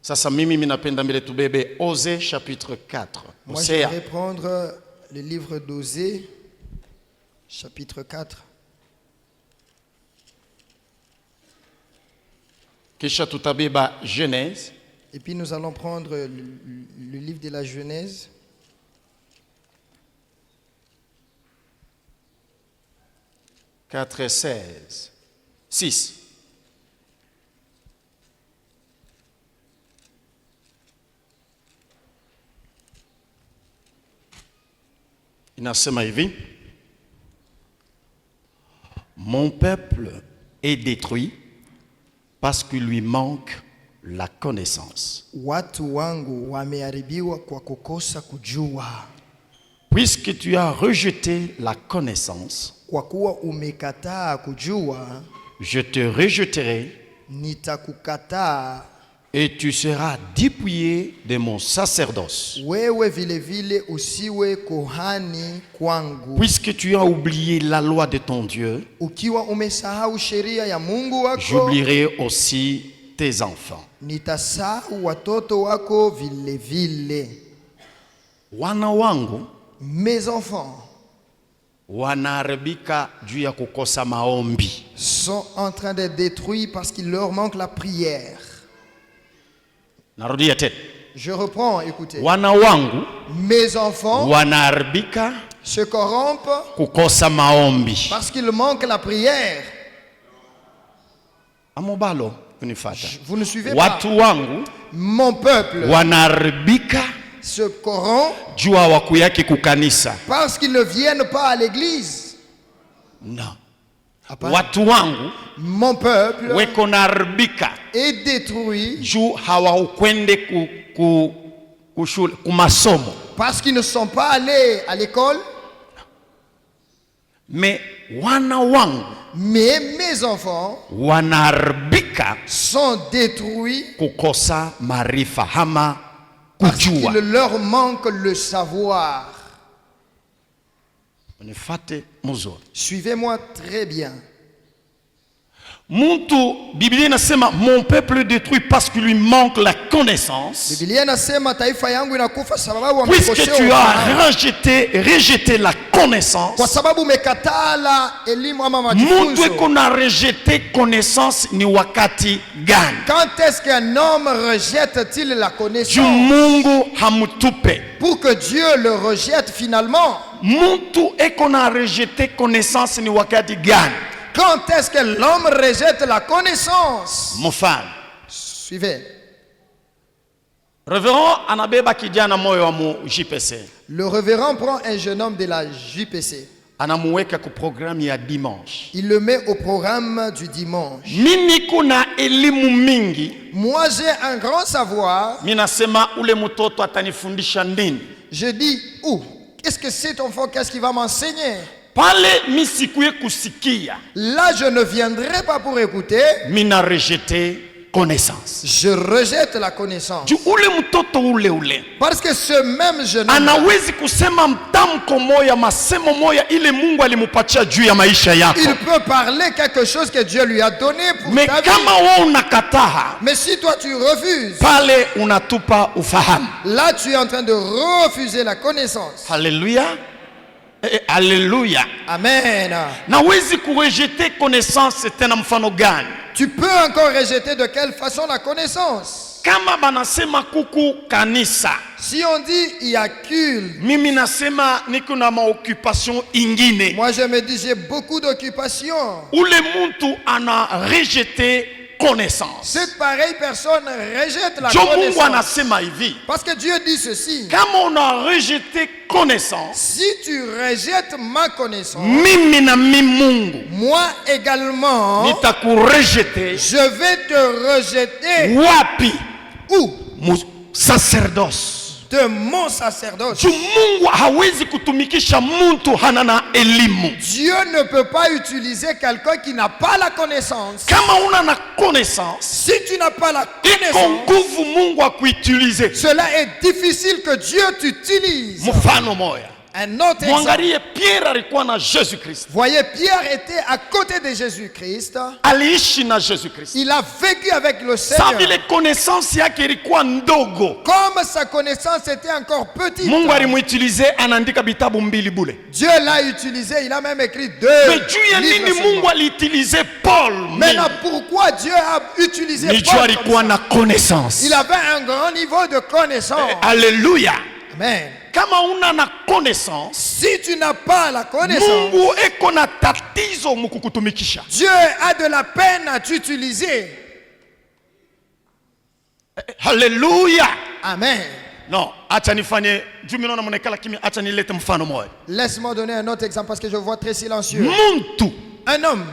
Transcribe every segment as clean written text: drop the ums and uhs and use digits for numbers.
Sasa mimi minapenda mbele tubebe Osée chapitre 4. Moi je vais prendre le livre d'Osée chapitre 4. Kisha tutabeba Genèse. Et puis nous allons prendre le livre de la Genèse. « 4 et 16. 6. Inasema hivi: Mon peuple est détruit parce qu'il lui manque la connaissance. Watu wangu wameharibiwa kwa kukosa kujua. Puisque tu as rejeté la connaissance, kwa kuwa umekataa kujua, je te rejetterai nitakukataa, et tu seras dépouillé de mon sacerdoce. Wewe vile vile usiwe kohani kwangu. Puisque tu as oublié la loi de ton Dieu, ukiwa umesahau sheria ya Mungu wako, j'oublierai aussi tes enfants. Nitasahau watoto wako vile vile. Wana wangu, mes enfants, wanaharibika juu ya kukosa maombi. Sont en train d'être détruits parce qu'il leur manque la prière. Narudia tena. Je reprends, écoutez. Wana wangu, mes enfants, wanaharibika se corrompent kukosa maombi. Parce qu'il manque la prière. Amobalo kunifata. Vous ne suivez pas. Watu wangu, mon peuple, wanaharibika se corrompt jua wakuyaki kukanisa. Parce qu'ils ne viennent pas à l'église. Non. Watu wangu, mon peuple, weko naribika est détruit juu hawakwende kumasomo. Parce qu'ils ne sont pas allés à l'école. Mais wana wangu, mais mes enfants, wanaribika sont détruits kukosa marifa hama parce kujua. qu'il leur manque le savoir. Suivez-moi très bien. Biblia inasema mon peuple détruit parce qu'il lui manque la connaissance. Biblia inasema taifa yangu inakufa sababu puisque tu as rejeté la connaissance. Kwa sababu umekataa elimu ama majifunzo. Mtu kuna rejeté connaissance ni wakati gani? Quand est-ce qu'un homme rejette-t-il la connaissance? Mungu hamutupe. Pour que Dieu le rejette finalement. Mtu ekona rejeté connaissance ni wakati gani? Quand est-ce que l'homme rejette la connaissance? Mfano. Suivez. Révérend anabeba kijana moyo wa mu JPC. Le révérend prend un jeune homme de la JPC. Anamuweka ku programme ya dimanche. Il le met au programme du dimanche. Mimi kuna elimu mingi. Moi j'ai un grand savoir. Mimi nasema ule mtoto atanifundisha nini? Je dis qu'est-ce que cet enfant, qu'est-ce qu'il va m'enseigner? Pale misikuye kusikia. Là je ne viendrai pas pour écouter. Mina rejeté connaissance. Je rejette la connaissance. Ule mtoto ule. Parce que ce même jeune homme anawezi kusema mtamko moya masemo moya ile Mungu alimupatia juu ya maisha yako. Il peut parler quelque chose que Dieu lui a donné pour mais ta vie. Kama wewe unakataa, mais si toi tu refuses, pale unatupa ufahamu. Là tu es en train de refuser la connaissance. Alléluia. Alléluia. Amen. Nawezi kurejeter connaissance tena mfano gani? Tu peux encore rejeter de quelle façon la connaissance? Kama banasema kuku kanisa. Si on dit il y a culte. Mimi nasema niko na maoccupation ingine. Moi je me dis j'ai beaucoup d'occupations. Ule muntu ana rejeté connaissance. Cette pareille personne rejette la connaissance. Parce que Dieu dit ceci. Comme on a rejeté connaissance, si tu rejettes ma connaissance, moi également, je vais te rejeter. Wapi? Où? Sacerdoce. De mon sacerdoce. Dieu ne peut pas utiliser quelqu'un qui n'a pas la connaissance. Si tu n'as pas la connaissance, cela est difficile que Dieu t'utilise. Un autre exemple. Mwangalie Pierre alikuwa na Jésus Christ. Voyez, Pierre était à côté de Jésus-Christ. Aliishi na Jésus Christ. Il a vécu avec le Sa Seigneur. vile connaissance yake ilikuwa ndogo. Comme sa connaissance était encore petite, Mungu alimuutilize anaandika vitabu mbili bule. Dieu l'a utilisé, il a même écrit 2 Mais juu ya nini livres. Mungu aliutilize Paul? Maintenant, pourquoi Dieu a utilisé Ni juu Paul alikuwa comme na ça? connaissance. Il avait un grand niveau de connaissance. Alléluia. Amen. Kama una na connaissance, Si tu n'as pas la connaissance, Mungu eko na tatizo mukukutumikisha. Dieu a de la peine à t'utiliser. Alléluia. Amen. Non, acha nifanye juu mimi naona mnekala kimi, acha nilete mfano moja. Laisse-moi donner un autre exemple parce que je vois très silencieux. Muntu Un homme,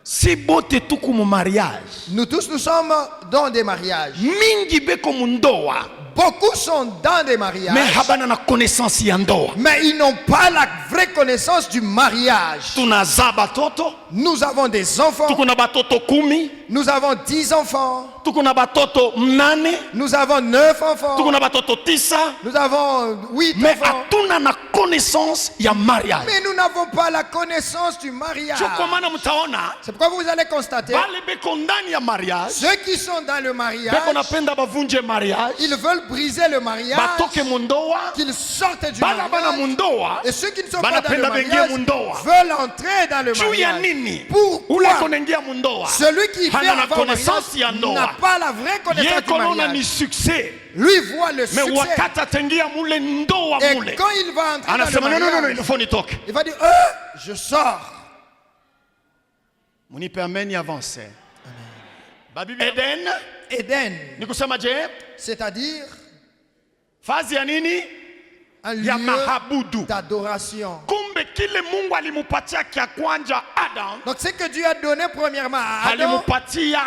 si bote tuku mu mariage. nous tous nous sommes dans des mariages. Mingi beko mu ndoa, Beaucoup sont dans des mariages, mais habana na connaissance ya ndoa. mais ils n'ont pas la vraie connaissance du mariage. Tunazaa batoto, Nous avons des enfants, tuko na batoto 10, nous avons 10 enfants, tuko na batoto 8, nous avons 9 tuko enfants, na batoto 10, nous avons 8 mais enfants. hatuna na connaissance ya mariage. Mais nous n'avons pas la connaissance du mariage. Kwa maana mtaona C'est pourquoi vous allez constater, bale beko ndani ya mariage, ceux qui sont dans le mariage, beko napenda bavunje mariage, ils veulent briser le mariage, batoke mu ndoa, qu'ils sortent du bana bana mu mariage. ndoa. Et ceux qui ne sont Bana pas dans le penda bengie mariage mundoa. veulent entrer dans le Juu ya mariage. nini? Pourquoi? Ule konengia mu ndoa, Celui qui fait hana na avant le connaissance ya mariage ndoa. n'a pas la vraie connaissance Ye du konaona ni mariage. succès. Lui voit le Mais succès. wakati atengia mule ndoa Et mule, quand il va entrer dans anasema le no, mariage, il faut nitoke. il va dire, je sors. Munipe ameni avance. Babibi Eden, Éden, ni kusema je, c'est-à-dire fazi ya nini? un Ya lieu mahabudu. d'adoration. Kumbe kile Mungu alimupatia kia kwanja Adam, Donc ce que Dieu a donné premièrement à Adam, alimupatia il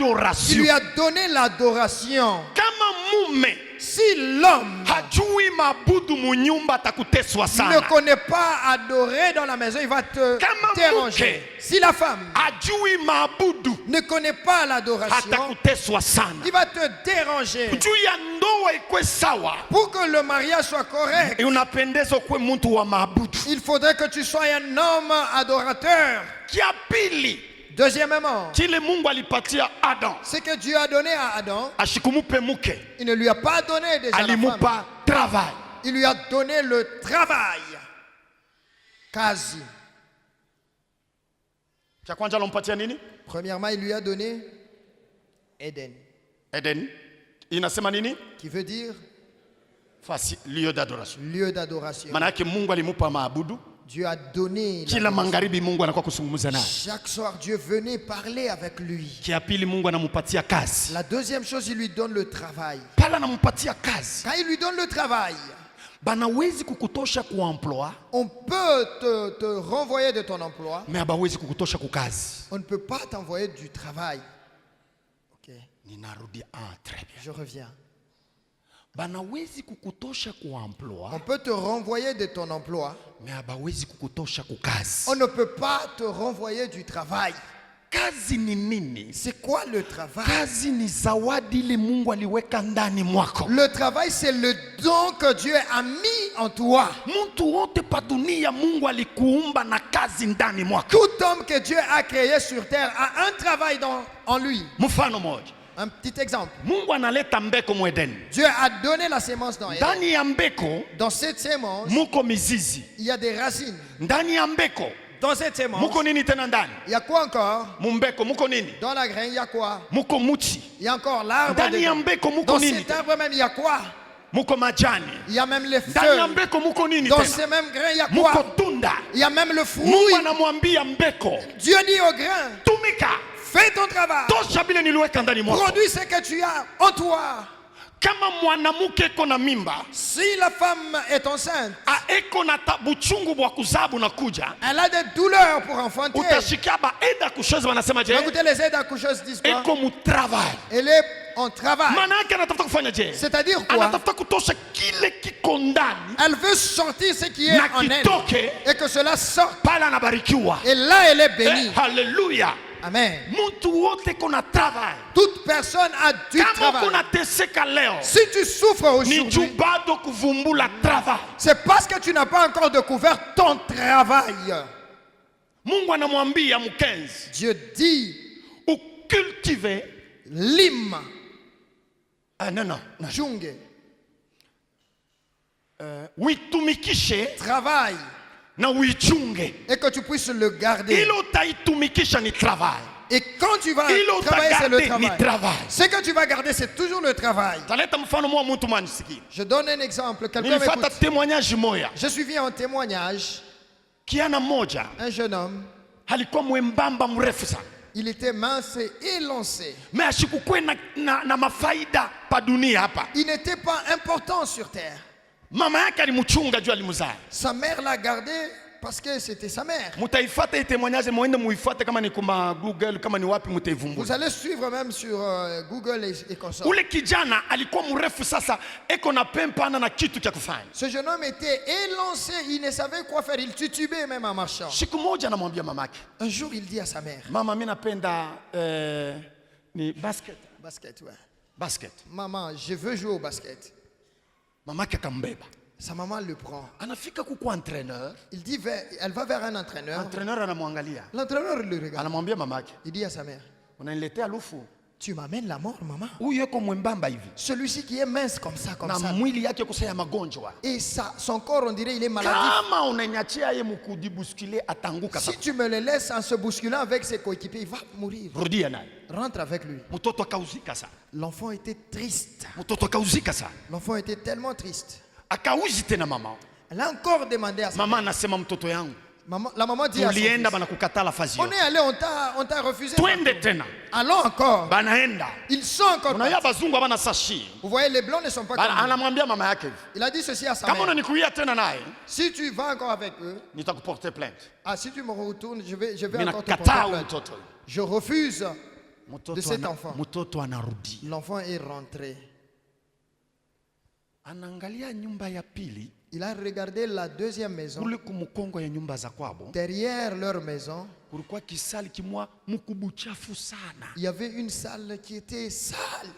adoration. lui a donné l'adoration. Kama mume Si l'homme hajui mabudu munyumba atakuteswa ne sana. connaît pas adorer dans la maison, il va te Kama déranger. mke Si la femme hajui mabudu ne connaît pas l'adoration, atakuteswa sana. il va te déranger. Juu ya ndoa ikwe sawa, Pour que le mariage soit correct, unapendezwa kwe mtu wa maabudu. il faudrait que tu sois un homme adorateur. Kia pili, Deuxièmement, kile Mungu alipatia Adam, ce que Dieu a donné à Adam, ashikumupe muke, il ne lui a pas donné déjà la femme. alimupa travail. Il lui a donné le travail. Kazi. Cha kwanza alompatia nini? Premièrement, il lui a donné Eden, Eden. Inasema nini? qui veut dire Fasi, lieu d'adoration. lieu d'adoration. Maana yake Mungu alimupa maabudu. Dieu a donné Kila l'adoration. magharibi Mungu anakuwa kusungumuza naye. Chaque soir, Dieu venait parler avec lui. Kia pili Mungu anamupatia kazi. La deuxième chose, il lui donne le travail. Pala anamupatia kazi. Quand il lui donne le travail, Banawezi kukutosha ku emploi, on peut te renvoyer de ton emploi. mais abawezi kukutosha ku kazi. On ne peut pas t'envoyer du travail. Ok, Ninarudi très bien. je reviens. Banawezi kukutosha ku emploi, On peut te renvoyer de ton emploi. mais abawezi kukutosha ku kazi. On ne peut pas te renvoyer du travail. Kazi ni nini? C'est quoi le travail? Kazi ni zawadi ile Mungu aliweka ndani mwako. Le travail, c'est le don que Dieu a mis en toi. Mtu wote pa dunia Mungu alikuumba na kazi ndani mwako. Tout homme que Dieu a créé sur terre a un travail en lui. Mfano moja, Un petit exemple. Mungu analeta mbeko mu Eden. Dieu a donné la sémence dans Éden. Ndani ya mbeko Dans cette sémence, muko mizizi. il y a des racines. Ndani ya mbeko Dans cette sémence, muko nini tena ndani? il y a quoi encore? Mumbeko muko nini? Dans la graine, il y a quoi? Muko muchi. Il y a encore l'arbre. Ndani ya dedans. mbeko muko Dans nini? cet arbre même, il y a quoi? Muko majani. Il y a même les Ndani ya feuilles. mbeko muko nini Dans tena? ces mêmes grains, il y a Muko quoi? tunda. Il y a même le Mungu fruit. anamwambia mbeko, Dieu dit au grain, tumika, fais ton travail. tosha bile niliweka ndani mwako. Produis ce que tu as en toi. Kama mwanamke eko na mimba, Si la femme est enceinte, eko na buchungu bwa kuzabu na kuja, elle a des douleurs pour enfanter. utashikia ba eda kushozi wanasema je? Écoutez, les aides accoucheuses disent quoi? Eko mu travail. Elle est en travail. Maana yake anatafuta kufanya je? C'est-à-dire quoi? Anatafuta kutosha kile kiko ndani Elle veut sortir ce qui est na en elle kitoke et que cela sorte. pale anabarikiwa. Et là, elle est bénie. Haleluya. Amen. Mtu wote kuna travail. Toute personne a du Kama travail. kuna teseka leo, Si tu souffres ni aujourd'hui, bado kuvumbula travail. c'est parce que tu n'as pas encore découvert ton travail. Mungu anamwambia Mkenzi, Dieu dit, ucultive. lime, Non. junge, Uitumikishe travail, na uichunge. et que tu puisses le garder. Ile utaitumikisha ni travail. Et quand tu vas Ile travailler, c'est le utagarde ni travail. travail. Ce que tu vas garder, c'est toujours le travail. Taleta mfano mwa mtu manisikia. Je donne un exemple. Quelqu'un Nilifuata m'écoute. témoignage moya. Je suivi un témoignage. Kiana moja Un jeune homme, alikuwa mwembamba mrefu sana. il était mince et élancé. Mais ashikukwe na mafaida pa dunia hapa. Il n'était pas important sur terre. Mama yake alimchunga juu alimzaa. Sa mère l'a gardé parce que c'était sa mère. Mutaifuata hii témoignage, muende muifuate kama ni kuma Google, kama ni wapi Vous mutaivumbua. allez suivre même sur Google et consorts. Ule kijana alikuwa mrefu sasa, eko na pempana na kitu cha kufanya. Ce jeune homme était élancé, il ne savait quoi faire, il titubait même en marchant. Siku moja anamwambia mamake, Un jour, il dit à sa mère, mama, mimi napenda ni basket. basket, ouais. Basket. Maman, je veux jouer au basket. Mamake akambeba. Sa maman le prend. Anafika kuku entraîneur. Il dit, elle va vers un entraîneur. Entraîneur anamwangalia. L'entraîneur le regarde. Anamwambia mamake, Il dit à sa mère, unaniletea lufu. tu m'amènes la mort, maman. Huyu yuko mwembamba hivi. Celui-ci qui est mince comme ça, comme Na ça. mwili yake kusaya magonjwa. Et ça, son corps, on dirait, il est maladif. Kama unanyachia yeye mkudibuskile atanguka Si sasa. tu me le laisses en se bousculant avec ses coéquipiers, il va mourir. Rudia naye. Rentre avec lui. Mtoto akauzika sana. L'enfant était triste. Mtoto akauzika sana. L'enfant était tellement triste. Akauzi tena mama. Elle a encore demandé à sa Mama mère. anasema mtoto yangu, La maman dit à son tulienda fils, banakukatala fazi on yote. est allé, on t'a refusé. Twende tena. Allons encore. Banaenda. Ils sont encore Unajua partis. bazungu habana sashi. Vous voyez, les blancs ne sont pas comme nous. Anamwambia mama yake hivi. Il a dit ceci à sa Kama mère. unanikuia tena naye, Si tu vas encore avec eux, nitakuporter plainte. si tu me retournes, je vais Mimi encore te nakataa porter plainte. mtoto. Je refuse. Mtoto cet enfant. Mtoto anarudi. L'enfant est rentré. Anaangalia nyumba ya pili. Il a regardé la deuxième maison. Kule kumukongo ya nyumba za kwabo. Derrière leur maison, Kulikuwa kisali kimwa mkubuchafu sana. il y avait une salle qui était sale.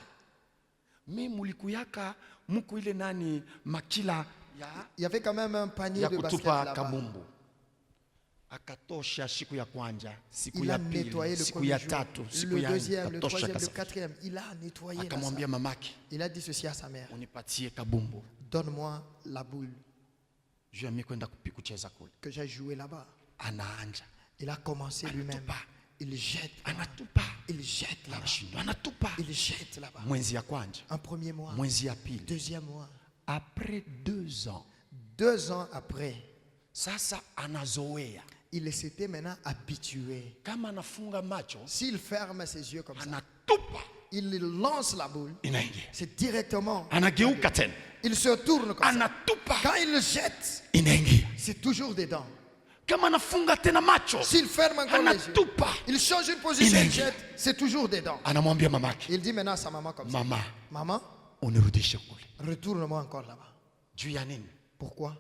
Mimi mulikuyaka muku ile nani makila ya Il y avait quand même un panier ya de basket kutupa là-bas. kabumbu. Akatosha siku ya kwanja, siku Il ya a nettoyé pili, le siku premier ya jour, tatu, siku le ya deuxième, nne, le akatosha troisième, le kabisa. quatrième. Il a nettoyé la Akamwambia salle. mamake, Il a dit ceci à sa mère. unipatie kabumbu. Donne-moi la boule Juu ya mimi kwenda kucheza kule. que j'ai joué là-bas. Anaanja. Il a commencé lui-même. Anatupa. Il jette. Anatupa. Il jette là-bas. Anashindwa, anatupa. Il jette là-bas. Mwezi ya kwanja, Un premier mois. mwezi ya pili. Deuxième mois. Après 2 ans, 2 ans après, sasa anazoea. il s'était maintenant habitué. Kama anafunga macho, S'il ferme ses yeux comme ça, anatupa. il lance la boule. Inaingia. C'est directement. Anageuka tena. Il se tourne comme ça. Anatupa. Quand il le jette, Inaingia. c'est toujours dedans. Kama anafunga tena macho, S'il ferme encore les yeux, anatupa. il change une position, il Inaingia. jette, c'est toujours dedans. Anamwambia mamake, Il dit maintenant à sa maman comme ça. mama, Maman, unirudishe kule. retourne-moi encore là-bas. Juu ya nini? Pourquoi?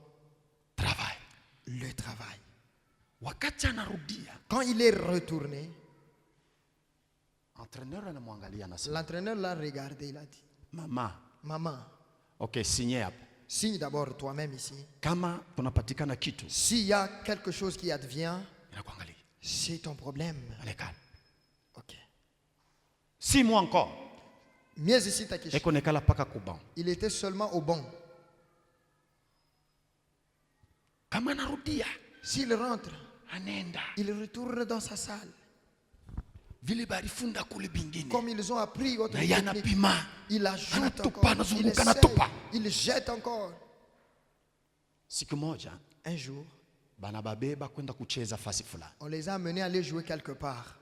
Travail. Le travail. Wakati anarudia, Quand il est retourné, entraîneur anamwangalia anasema, l'entraîneur l'a regardé, il a dit, mama, maman, okay, sinye hapo. signe d'abord toi-même ici. Kama kunapatikana kitu, S'il y a quelque chose qui advient, inakuangalia. c'est ton problème. Anekala. Ok. 6 mois encore. Mieux ici ta question. Eko nekala paka kuban. Il était seulement au bon. Kama anarudia, S'il rentre, anenda. il retourne dans sa salle. Vile barifunda kule bingine. Comme ils ont appris autre Na yana technique, pima. il ajoute Anatupa, encore, il anazunguka, essaye, anatupa. il jette encore. Siku moja, Un jour, banababeba kwenda kucheza fasi fulani. on les a amenés à aller jouer quelque part.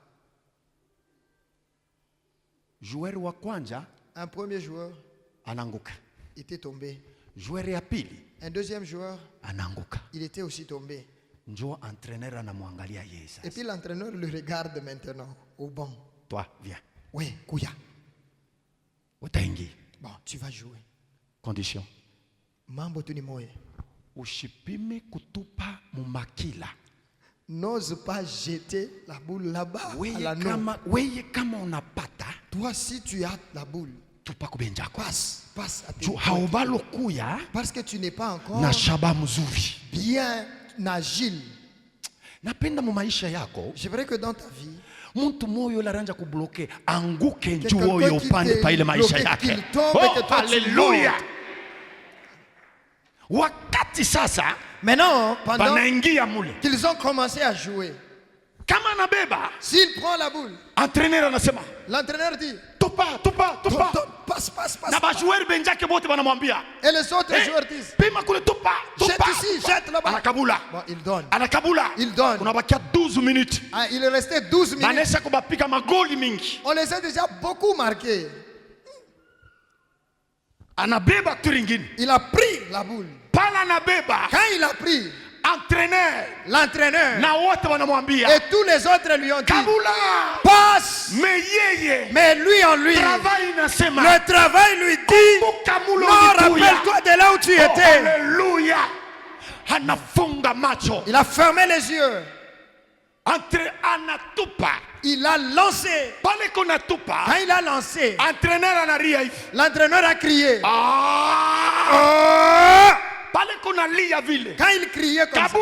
Joueur wa kwanza Un premier joueur ananguka. était tombé. Joueur ya pili Un deuxième joueur, ananguka. il était aussi tombé. Njoo entraîneur anamwangalia yeye Et sasa. puis l'entraîneur le regarde maintenant au banc. Toi, viens. Oui, Kouya. Utaingia. Bon, tu vas jouer. Condition. Mambo tu ni moye. Ushipime kutupa mumakila. n'ose pas jeter la boule là-bas. Weye kama unapata. Toi, si tu as la boule, tupa kubenjako. Passe à tes haubalo kuya. Parce que tu n'es pas encore na shaba mzuri. Bien agile. Napenda mu maisha yako. J'aimerais que dans ta vie, mtu moyo la ranja kubloke anguke njoo yo upande pa ile maisha yake. Haleluya. Wakati sasa maintenant pendant qu'ils ont commencé à jouer, kama anabeba, s'il prend la boule, entraîneur anasema, l'entraîneur dit tupa passe. Na ba joueur benjake bote banamwambia, et les autres joueurs disent pima kule tupa jette ici, jette là-bas. Anakabula. Bon, il donne. Il donne. On a bakia 12 minutes. Il est resté 12 minutes. Banesha kubapika magoli mingi. On les a déjà beaucoup marqués. Anabeba turingini. Il a pris la boule. Pala anabeba. Quand il a pris, l'entraîneur et tous les autres lui ont dit Kabula, passe. Mais lui en lui, le travail lui dit non, rappelle-toi de là où tu étais. Alléluia. Anafunga macho. Il a fermé les yeux. Anatupa. Il a lancé. Quand il a lancé, l'entraîneur a crié. Quand il criait comme ça,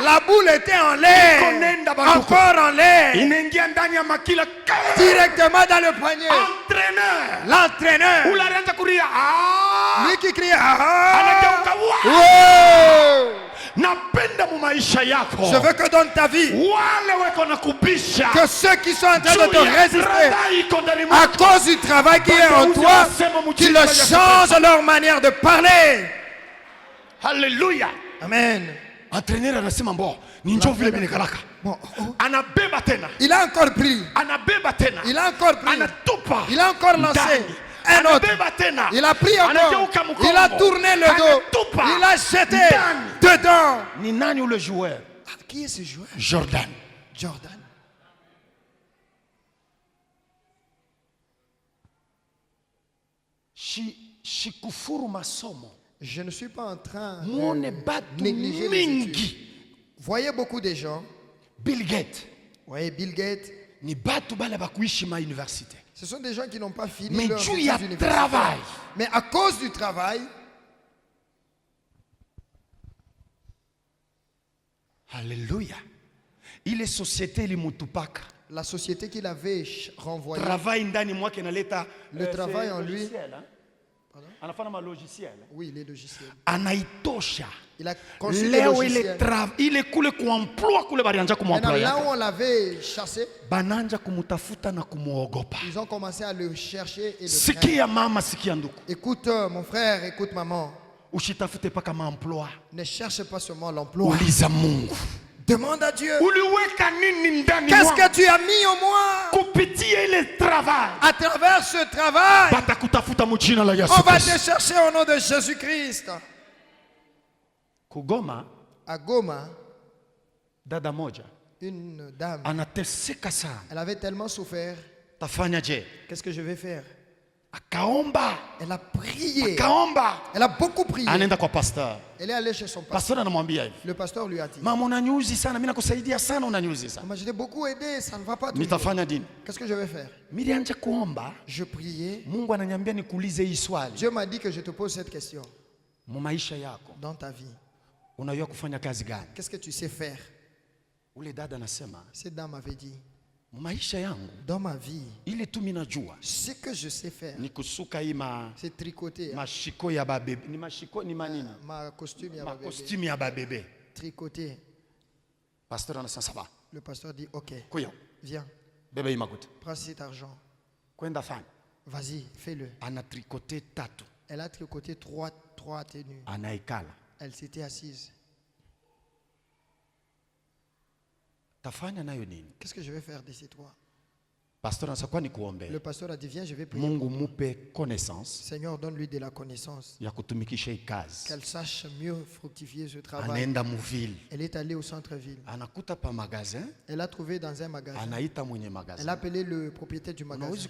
la boule était en l'air, encore en l'air, directement dans le panier. L'entraîneur, lui qui criait, je veux que dans ta vie, que ceux qui sont en train de te résister à cause du travail qui est en toi, qu'ils changent leur manière de parler. Alléluia. Amen. Entraîneur anasema mbo ni njoo vile binikalaka. Anabeba tena. Il a encore pris. Anabeba tena. Il a encore pris. Anatupa. Il a encore lancé. Un autre. Il a pris encore. Il a tourné le dos. Il a jeté dedans. Ni nani ule joueur? Qui est ce joueur? Jordan. Shikufuru masomo. Je ne suis pas en train de négliger les études. Voyez beaucoup de gens. Bill Gates. Voyez Bill Gates. Ni batu bale bakuishi ma université. Ce sont des gens qui n'ont pas fini mais leur études universitaires. Mais à cause du travail. Alléluia. Il est société limutupaka. La société qu'il avait renvoyée. Le travail en lui. Logiciel. Oui, les logiciels. Anaitosha. Il a conçu les logiciels. Il est coulé emploi kule barianja kumemployer. Là où on l'avait chassé, bananja kumutafuta na kumuogopa. Ils ont commencé à le chercher et le sikia mama, sikia nduku. Écoute mon frère, écoute maman. Ushitafute pa kama emploi. Ne cherche pas seulement l'emploi. Uliza Mungu. Demande à Dieu. Qu'est-ce que tu as mis en moi? À travers ce travail, on va te chercher au nom de Jésus-Christ. À Goma, dada moja, une dame, elle avait tellement souffert. Qu'est-ce que je vais faire? Elle a prié. Elle a beaucoup prié. Elle est allée chez son pasteur. Le pasteur lui a dit, je t'ai beaucoup aidé, ça ne va pas toujours. Qu'est-ce que je vais faire? Je priais. Dieu m'a dit que je te pose cette question. Dans ta vie, qu'est-ce que tu sais faire? Cette dame avait dit, dans ma vie, ce que je sais faire, c'est tricoter. Ma costume ya bébé. Tricoter. Le pasteur dit, ok, viens, prends cet argent. Vas-y, fais-le. Elle a tricoté trois tenues. Elle s'était assise. Qu'est-ce que je vais faire de ces trois? Le pasteur a dit, viens, je vais prier. Seigneur, donne-lui de la connaissance. Qu'elle sache mieux fructifier ce travail. Elle est allée au centre-ville. Elle a trouvé dans un magasin. Elle a appelé le propriétaire du magasin.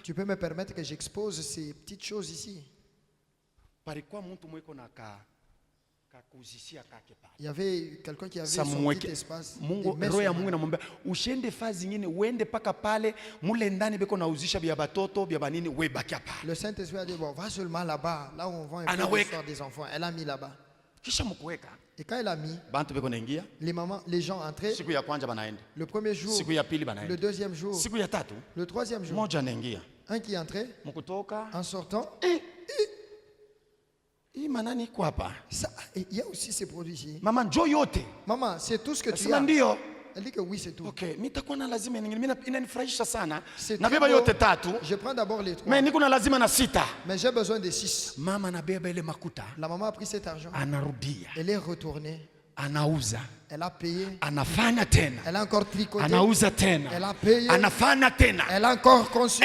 Tu peux me permettre que j'expose ces petites choses ici? Il y avait quelqu'un qui avait son petit espace. Mungu roho ya Mungu namwambia ushende fazi nyingine uende paka pale mule ndani beko nauzisha bia batoto bia banini we baki hapa. Le Saint-Esprit a dit bon, va seulement là-bas, là où on vend un peu l'histoire des enfants. Elle a mis là-bas. Kisha mkuweka. Et quand elle a mis, bantu beko naingia. Les gens entraient. Siku ya kwanza banaenda. Le premier jour. Siku ya pili banaenda. Le deuxième jour. Siku ya tatu. Le troisième jour. Moja anaingia. Un qui entrait. Mkutoka. En sortant. Ça, il y a aussi ces produits ici. Maman, njoo yote. Maman, c'est tout ce que tu as. Ndio. Elle dit que oui, c'est tout. Okay, nitakuwa na lazima nyingine. Mimi inanifurahisha sana. Nabeba yote tatu. Je prends d'abord les 3. Mais niko na lazima na 6. Mais j'ai besoin de 6. Mama nabeba ile makuta. La maman a pris cet argent. Anarudia. Elle est retournée. Anauza. Elle a payé. Anafanya tena. Elle a encore tricoté. Anauza tena. Elle a payé. Anafanya tena. Elle a encore conçu.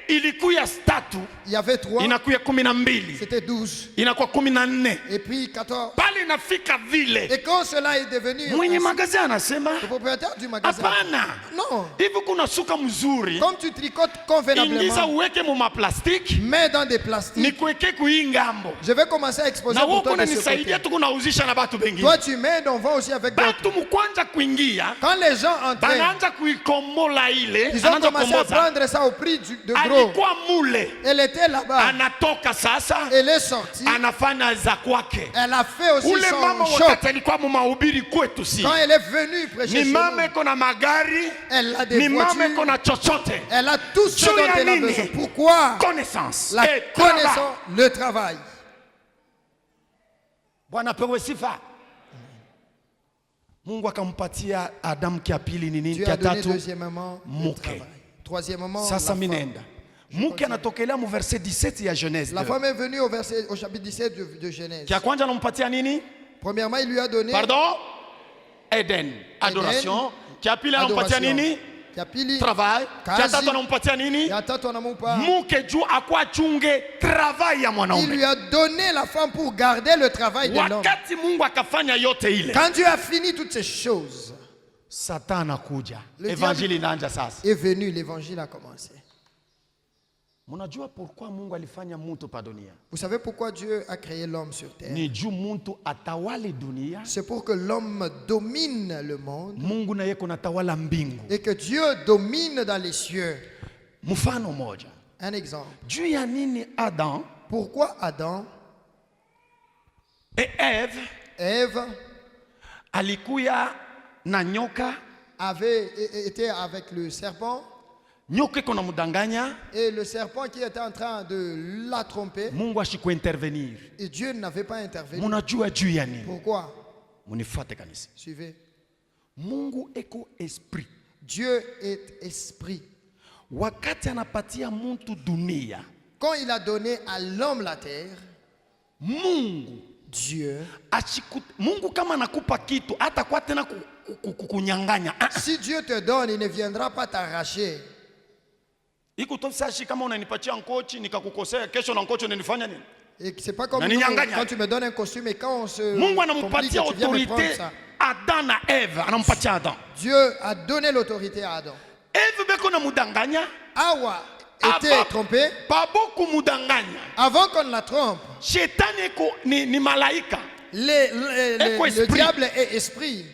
Ilikuya tatu. Il y avait 3. Inakuya 12. C'était 12. Inakuwa 14. Et puis 14. Pale inafika vile. Et quand cela est devenu mwenye magasin anasema le propriétaire du magasin. Hapana. Non. Hivi kuna suka mzuri. Comme tu tricotes convenablement. Ingiza uweke mu plastique. Mets dans des plastiques. Nikuweke kuingambo. Je vais commencer à exposer pour toi de ce côté. Tu kunauzisha na batu bengine. Toi tu mets, on vend aussi avec d'autres. Batu mkwanza kuingia. Quand les gens entraient. Banaanza kuikombola ile. Ils ont commencé à prendre ça au prix de gros. Alikuwa mule. Elle était là-bas. Anatoka sasa. Elle est sortie. Anafanya za kwake. Elle a fait aussi ule son mama shop. Wakati alikuwa mumahubiri kwetu si. Quand elle est venue prêcher ni chez mama nous, iko na magari. Elle a des ni voitures. mama iko na chochote. Elle a tout ce dont elle a besoin. Pourquoi? Connaissance. La connaissance, le travail. Bwana pewe sifa. Mungu akampatia Adam kia pili ni nini? Kia tatu. Deuxièmement, mke. Troisièmement, sasa minenda. Mke anatokelea mu verset 17 ya Genèse. La femme est venue au chapitre 17 de Genèse. Kia kwanza anampatia nini? Premièrement, il lui a donné Pardon? Eden, adoration. Kia pili anampatia nini? Travail. Kia tatu anampatia nini? Mke juu akwa chunge travail ya mwanaume. Il lui a donné la femme pour garder le travail de l'homme. Wakati Mungu akafanya yote ile. Quand Dieu a fini toutes ces choses, Satan anakuja. Évangile inaanza sasa. Est venu, l'évangile a commencé. Munajua pourquoi Mungu alifanya mtu pa dunia? Vous savez pourquoi Dieu a créé l'homme sur terre? Ni juu mtu atawale dunia. C'est pour que l'homme domine le monde. Mungu na yeye kunatawala mbingu. Et que Dieu domine dans les cieux. Mfano moja. Un exemple. Juu ya nini Adam? Pourquoi Adam et Ève alikuya na nyoka avait été avec le serpent. Nyoka iko namudanganya. Et le serpent qui était en train de la tromper. Mungu ashiku intervenir. Et Dieu n'avait pas intervenu. Munajua juu ya nini? Pourquoi? Munifuate kanisa. Suivez. Mungu eko esprit. Dieu est esprit. Wakati anapatia mtu dunia. Quand il a donné à l'homme la terre, Mungu, Dieu, Mungu kama nakupa kitu hata kwa tena kukunyanganya. Si Dieu te donne, il ne viendra pas t'arracher. Iko tofisashi kama unanipatia nkochi nikakukosea kesho na nkochi unanifanya nini? Et c'est pas comme nous, quand tu me donnes un costume et quand on se Mungu anampatia autorité Adam na Ève, anampatia Adam. Dieu a donné l'autorité à Adam. Ève beko na mudanganya. Awa était trompé. Pas beaucoup mudanganya. Avant qu'on la trompe. Shetani ni malaika. Le diable est esprit.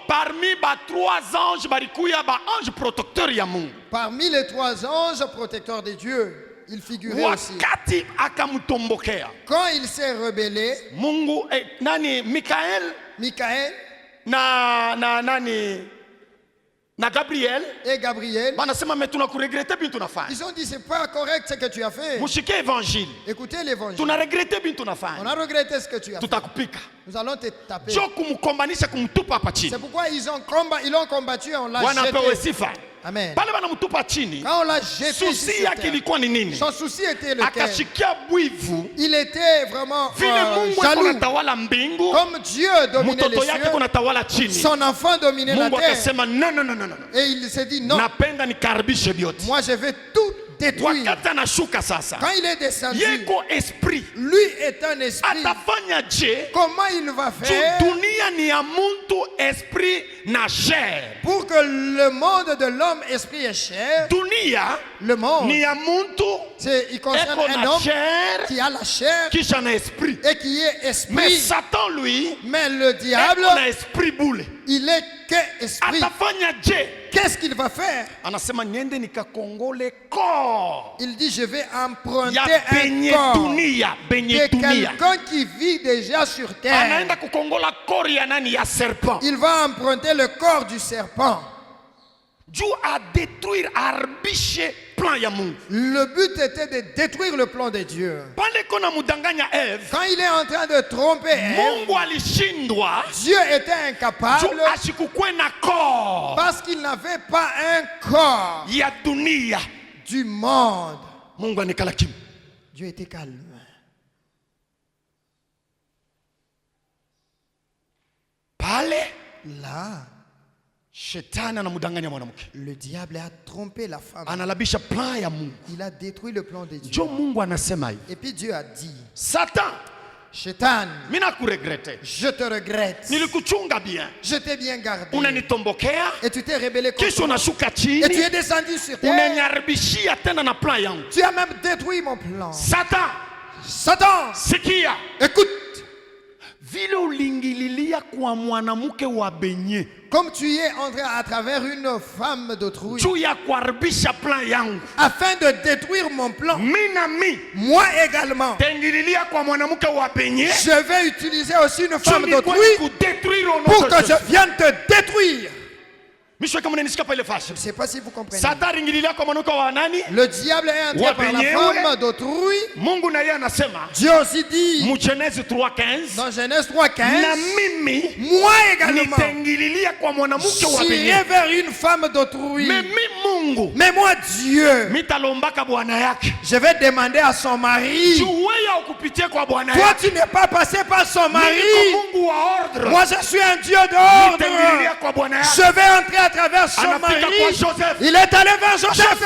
Parmi les 3 anges, ange protecteur ya Mungu. Parmi les 3 anges protecteurs de Dieu, il figurait aussi. Quand il s'est rebellé, Mungu nani Michael na Gabriel et Gabriel, ils ont dit c'est pas correct ce que tu as fait. Écoutez l'évangile. On a regretté ce que tu as fait. Nous allons te taper. C'est pourquoi ils l'ont combattu et on l'a jeté. Amen. Quand on l'a jeté, son souci était lequel? Il était vraiment jaloux. Comme Dieu dominait les cieux, son enfant dominait la terre. Et il s'est dit non. Moi je vais tout détruire. Quand il est descendu, lui est un esprit. Comment il va faire pour que le monde de l'homme, esprit et chair, le monde, il concerne un homme qui a la chair et qui est esprit. Mais Satan, lui, mais le diable, il est que esprit. Qu'est-ce qu'il va faire? Il dit, je vais emprunter un corps de quelqu'un qui vit déjà sur terre. Il va emprunter le corps du serpent. Le but était de détruire le plan de Dieu. Quand il est en train de tromper Ève, Dieu était incapable parce qu'il n'avait pas un corps du monde. Dieu était calme. Là, le diable a trompé la femme. Il a détruit le plan de Dieu. Et puis Dieu a dit, Satan, Satan, je te regrette. Je t'ai bien gardé. Et tu t'es rebellé contre moi. Et tu es descendu sur terre. Tu as même détruit mon plan. Satan, écoute. Comme tu es entré à travers une femme d'autrui afin de détruire mon plan, moi également, je vais utiliser aussi une femme d'autrui pour que je vienne te détruire. Je ne sais pas si vous comprenez. Le diable est entré par la femme d'autrui. Dieu aussi dit dans Genèse 3:15, moi également j'irai vers une femme d'autrui. Mais moi Dieu, je vais demander à son mari. Toi tu n'es pas passé par son mari. Moi je suis un Dieu d'ordre. Je vais entrer à travers son mari. Il est allé vers Joseph.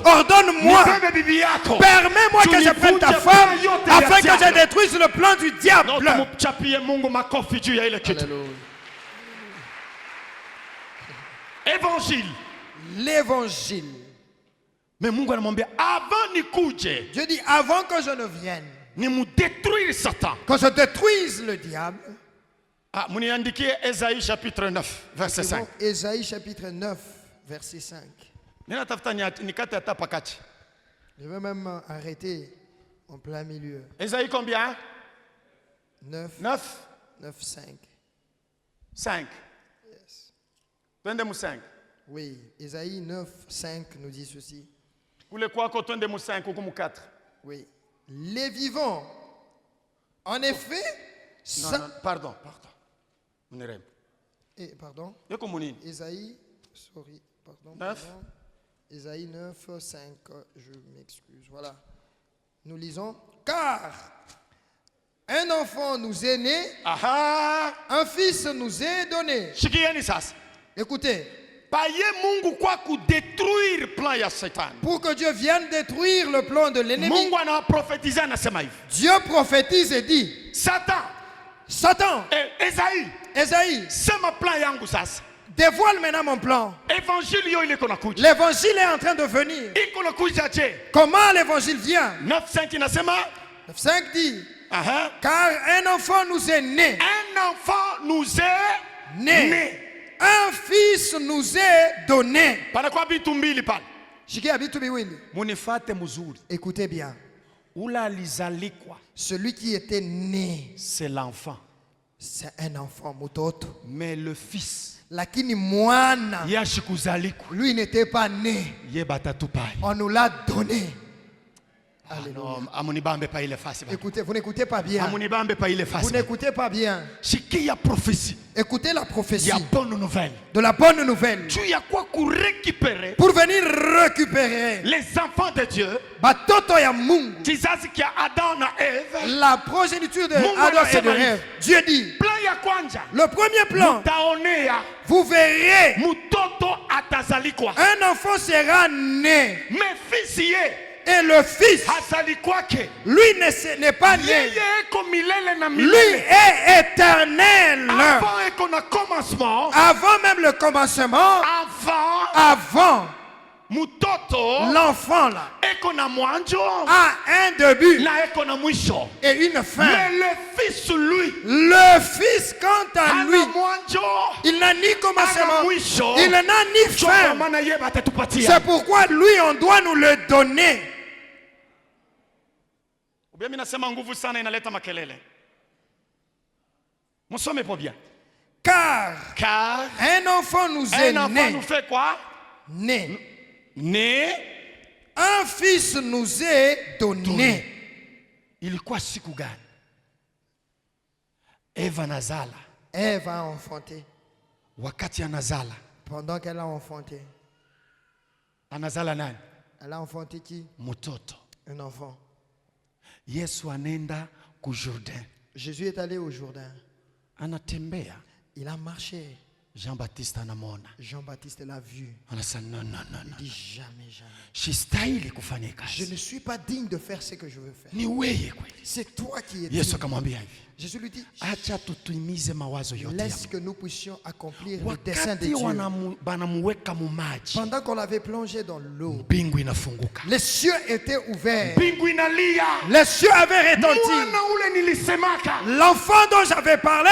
Ordonne-moi. Permets-moi que je prenne ta femme afin que je détruise le plan du diable. L'évangile. Mais Dieu dit avant que je ne vienne, que je détruise le diable. Ésaïe chapitre 9, verset 5. Ésaïe chapitre 9, verset 5. Je vais même arrêter en plein milieu. Ésaïe combien? 9, 5. 5. Yes. 5. Oui, Ésaïe 9, 5 nous dit ceci. Vous voulez quoi quand on 5 ou 4? Oui. Les vivants, en effet... Non, pardon. Pardon. Ésaïe, pardon. 9. Ésaïe 9, 5, je m'excuse. Voilà. Nous lisons. Car un enfant nous est né, un fils nous est donné. Écoutez. Pour que Dieu vienne détruire le plan de l'ennemi, Dieu prophétise et dit, Satan, Ésaïe, dévoile maintenant mon plan. L'évangile est en train de venir. Comment l'évangile vient? 9:5 dit, car un enfant nous est né. Un fils nous est donné. Écoutez bien. Celui qui était né, c'est l'enfant. C'est un enfant mutoto. Mais le fils, lakini mwana, lui n'était pas né. On nous l'a donné. Écoutez, vous n'écoutez pas bien. Vous n'écoutez pas bien. Écoutez la prophétie de la bonne nouvelle. Pour venir récupérer les enfants de Dieu, la progéniture de Adam et de Ève. Dieu dit, Le premier plan, vous verrez, un enfant sera né. Et le fils, lui n'est pas né. Lui est éternel. Avant même le commencement, avant l'enfant là a un début et une fin. Mais le fils quant à lui, il n'a ni commencement, il n'a ni fin. C'est pourquoi lui on doit nous le donner. Car un enfant nous est né. Nous fait quoi? Né. Un fils nous est donné. Il quoi sikugani? Eva nazala. Ève a enfanté. Wakati anazala. Pendant qu'elle a enfanté. Anazala nani? Elle a enfanté qui? Mutoto. Un enfant. Yesu anenda ku Jourdain. Jésus est allé au Jourdain. Anatembea. Il a marché. Jean-Baptiste anamona. Jean-Baptiste l'a vu. Anasema non. Il dit jamais. Sistahili kufanya kazi. Je ne suis pas digne de faire ce que je veux faire. Ni wewe kweli. C'est toi qui es. Yesu akamwambia hivi. Jésus lui dit, acha tutimize mawazo yote. Laisse que nous puissions accomplir le dessein de Dieu. Pendant qu'on l'avait plongé dans l'eau, les cieux étaient ouverts. Les cieux avaient retenti. L'enfant dont j'avais parlé,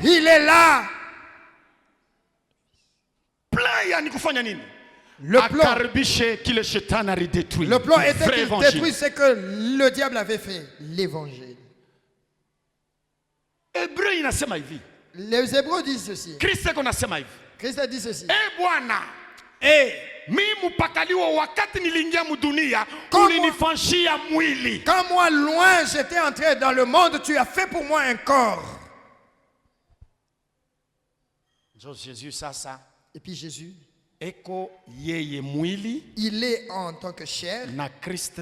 il est là. Le plan était qu'il détruit ce que le diable avait fait, l'évangile. Les Hébreux disent ceci. Christ a dit ceci. Quand moi loin j'étais entré dans le monde, tu as fait pour moi un corps. Et puis Jésus, il est en tant que chair et Christ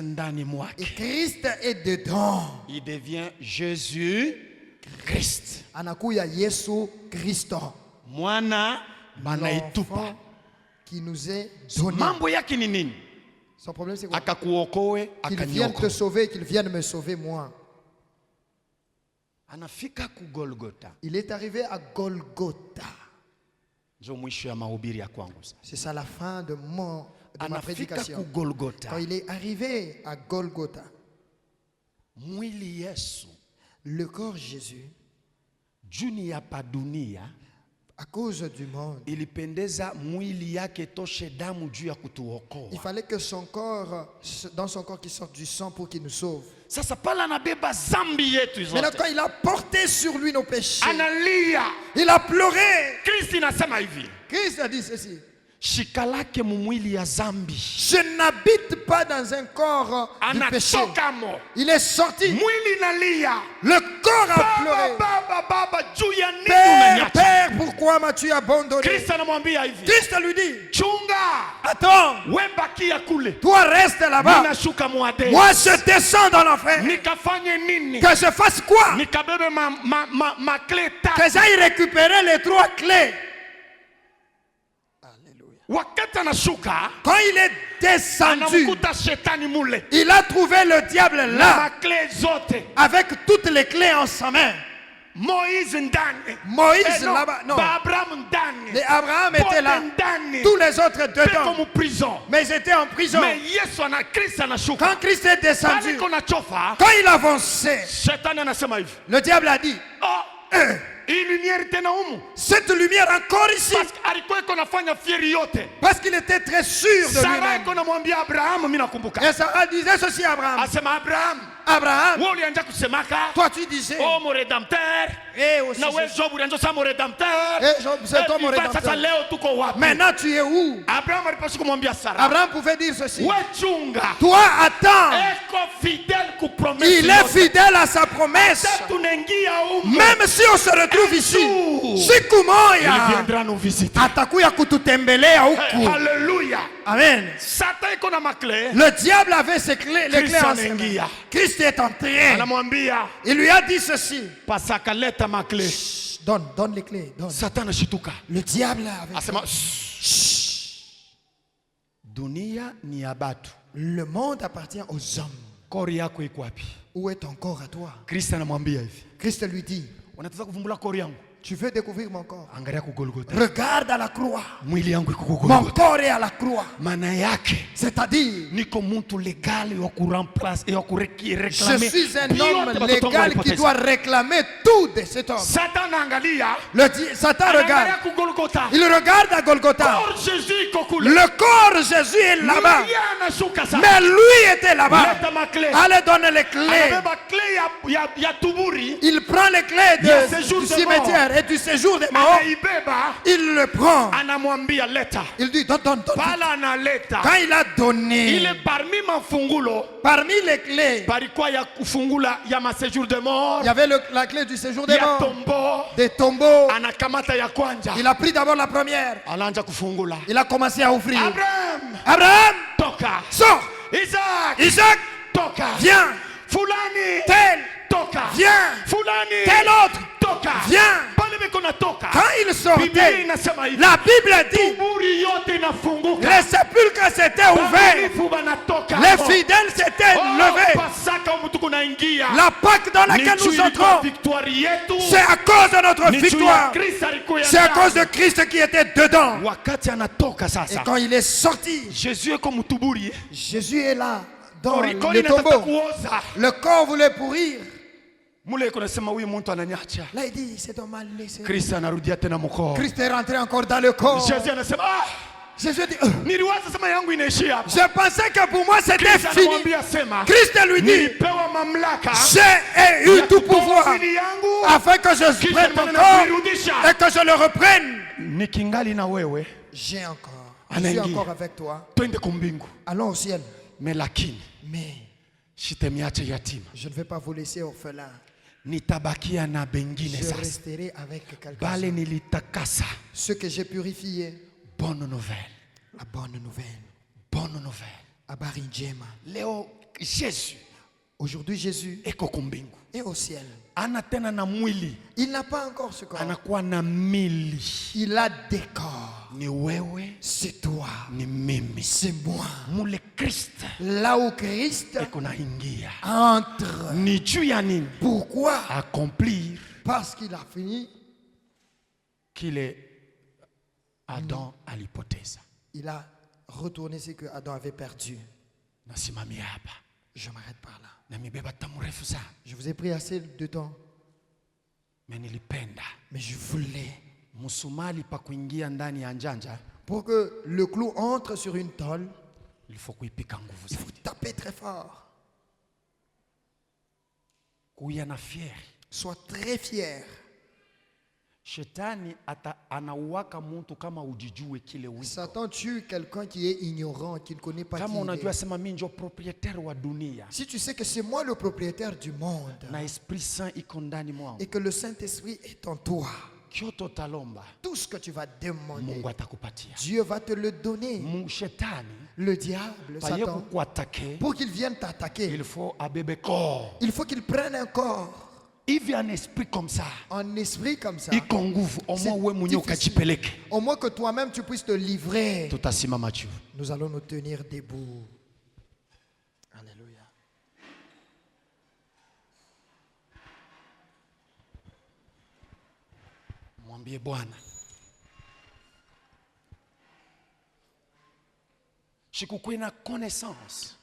est dedans. Il devient Jésus Christ. Anakuya Yesu Christo. Mwana banaitupa qui nous est donné. Son problème c'est quoi? Qu'il vienne te sauver, qu'il vienne me sauver moi. Il est arrivé à Golgotha. C'est ça la fin de ma prédication. Quand il est arrivé à Golgotha, le corps Jésus, à cause du monde, il fallait que son corps, dans son corps, qu'il sorte du sang pour qu'il nous sauve. Maintenant, quand il a porté sur lui nos péchés, il a pleuré. Christ a dit ceci. Je n'habite pas dans un corps du péché. Il est sorti. Le corps a pleuré. Père, pourquoi m'as-tu abandonné? Christ lui dit, attends, toi reste là-bas. Moi je descends dans l'enfer. Que je fasse quoi? Que j'aille récupérer les 3 clés. Quand il est descendu, il a trouvé le diable là, avec toutes les clés en sa main. Moïse là-bas, non. Et Abraham était là. Tous les autres dedans. Mais ils étaient en prison. Quand Christ est descendu, quand il avançait, le diable a dit, cette lumière encore ici, parce qu'il était très sûr de lui-même. Et Sarah disait ceci à Abraham. Abraham, toi tu disais, oh mon rédempteur, c'est toi mon rédempteur. Maintenant tu es où? Abraham pouvait dire ceci. Toi attends. Il est fidèle à sa promesse. Même si on se retrouve ici, siku moya il viendra nous visiter. Atakuya kututembelea huku. Amen. Satan iko na makle. Le diable avait ses clés, les clés en ses mains. Christ est entré. Anamwambia, il lui a dit ceci. Pasaka leta makle. Donne les clés. Donne. Satan ashituka. Le diable avait. Asema, dunia ni ya batu. Le monde appartient aux hommes. Kori yako iko wapi? Où est ton corps à toi? Christ anamwambia hivi. Christ lui dit, unataka kuvumbula kori yangu? Tu veux découvrir mon corps? Angalia ku Golgotha. Regarde à la croix. Mwili yangu iko ku Golgotha. Mon corps est à la croix. Maana yake, c'est-à-dire, niko mtu legal wa kuremplacer et wa réclamer. Je suis un homme légal qui doit réclamer tout de cet homme. Satan angalia. Satan regarde. Il regarde à Golgotha. Le corps Jésus est là-bas. Mais lui était là-bas. Allez donner les clés. Il prend les clés du cimetière et du séjour des morts. Il le prend. Il dit donne. Quand il a donné, parmi les clés, il y avait la clé du séjour des morts, des tombeaux. Il a pris d'abord la première. Il a commencé à ouvrir. Abraham, sors. Isaac, viens. Tel, viens. Tel autre, viens. Quand il sortait, la Bible dit, les sépulcres s'étaient ouverts, les fidèles s'étaient levés. La Pâque dans laquelle nous entrons, c'est à cause de notre victoire. C'est à cause de Christ qui était dedans. Et quand il est sorti, Jésus est là, dans le tombeau. Le corps voulait pourrir. Là il dit, c'est un mal laissé. Christ est rentré encore dans le corps. Jésus dit, je pensais que pour moi c'était fini. Christ lui dit, j'ai eu tout pouvoir afin que je prenne mon corps et que je le reprenne. J'ai encore. Je suis encore avec toi. Allons au ciel. Mais je ne vais pas vous laisser orphelin. Je resterai avec quelqu'un. Ce que j'ai purifié. Bonne nouvelle. La bonne nouvelle. Bonne nouvelle. Habari njema. Leo Jésus. Aujourd'hui Jésus est au ciel. Il n'a pas encore ce corps. Il a des corps. C'est toi. C'est moi. Là où Christ entre. Pourquoi? Accomplir. Parce qu'il a fini. Qu'il est Adam à l'hypothèse. Il a retourné ce que Adam avait perdu. Je m'arrête par là. Je vous ai pris assez de temps. Mais je voulais. Pour que le clou entre sur une tôle, il faut taper très fort. Sois très fier. Satan tue quelqu'un qui est ignorant, qui ne connaît pas qui il est. Si tu sais que c'est moi le propriétaire du monde et que le Saint-Esprit est en toi, tout ce que tu vas demander, Dieu va te le donner. Le diable, Satan, pour qu'il vienne t'attaquer, il faut qu'il prenne un corps. Il vient un esprit comme ça. Un esprit comme ça. Au moins que toi-même tu puisses te livrer. Nous allons nous tenir debout. Alléluia.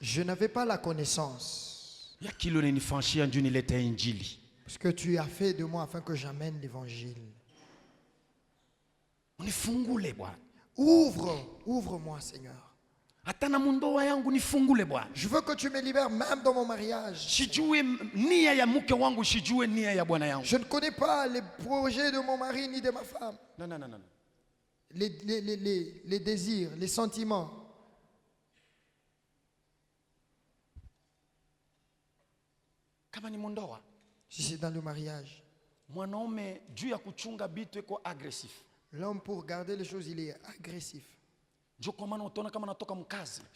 Je n'avais pas la connaissance. Ce que tu as fait de moi afin que j'amène l'évangile. Ouvre-moi, Seigneur. Je veux que tu me libères même dans mon mariage. Je ne connais pas les projets de mon mari ni de ma femme. Non. Les désirs, les sentiments. Si c'est dans le mariage, l'homme pour garder les choses, il est agressif. C'est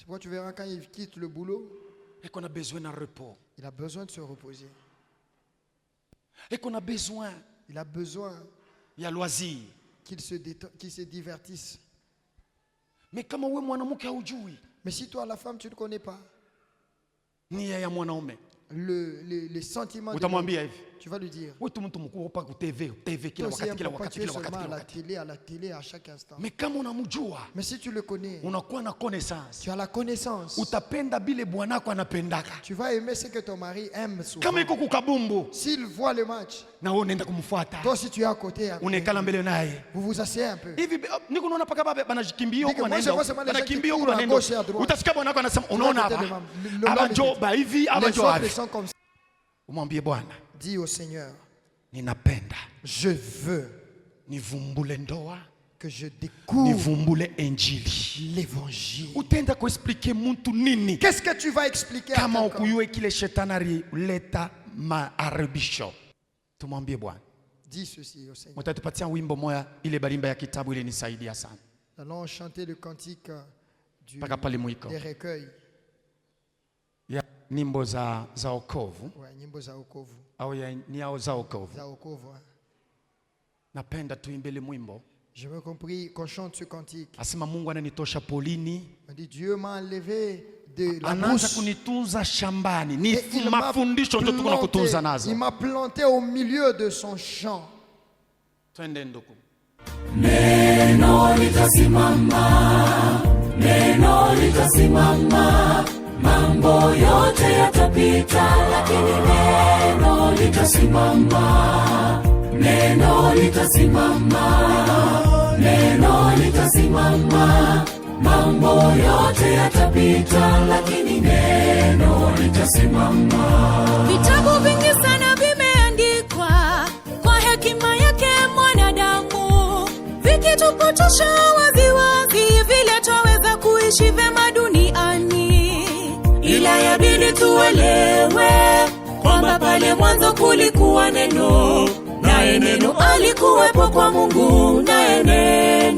pourquoi tu verras quand il quitte le boulot, et qu'on a besoin d'un repos. Il a besoin de se reposer. Et qu'on a besoin. Il a besoin. Il y a loisir. Qu'il se divertisse. Mais comment Mais si toi la femme tu ne connais pas. Ni ya mwanaume. Les sentiments de tu vas lui dire. Toi aussi, à la télé à chaque instant. Mais si tu le connais, tu as la connaissance. Tu vas aimer ce que ton mari aime souvent. S'il voit le match, toi si tu es à côté, vous vous asseyez un peu. Dis au Seigneur, je veux que je découvre l'évangile. Qu'est-ce que tu vas expliquer à quelqu'un? Dis ceci au Seigneur. Nous allons chanter le cantique des recueils. Nyimbo za wokovu. Nyimbo za wokovu. Au ni za wokovu. Za wokovu. Napenda tuimbe le mwimbo. Je veux qu'on chante ce cantique. Asema Mungu ananitosha polini. On dit Dieu m'a enlevé de la anaanza kunitunza shambani. Ni mafundisho ndio tuko kutunza nazo. Il m'a planté au milieu de son champ. Twende ndugu. Neno litasimama. Neno litasimama. Mambo yote yatapita, lakini neno litasimama. Neno litasimama. Neno litasimama. Mambo yote yatapita, lakini neno litasimama. Vitabu vingi sana vimeandikwa kwa hekima yake mwanadamu, vikitupotosha waziwazi vile twaweza kuishi vema duniani. Ila yabidi tuelewe kwamba pale mwanzo kulikuwa neno, naye neno alikuwepo kwa Mungu, naye neno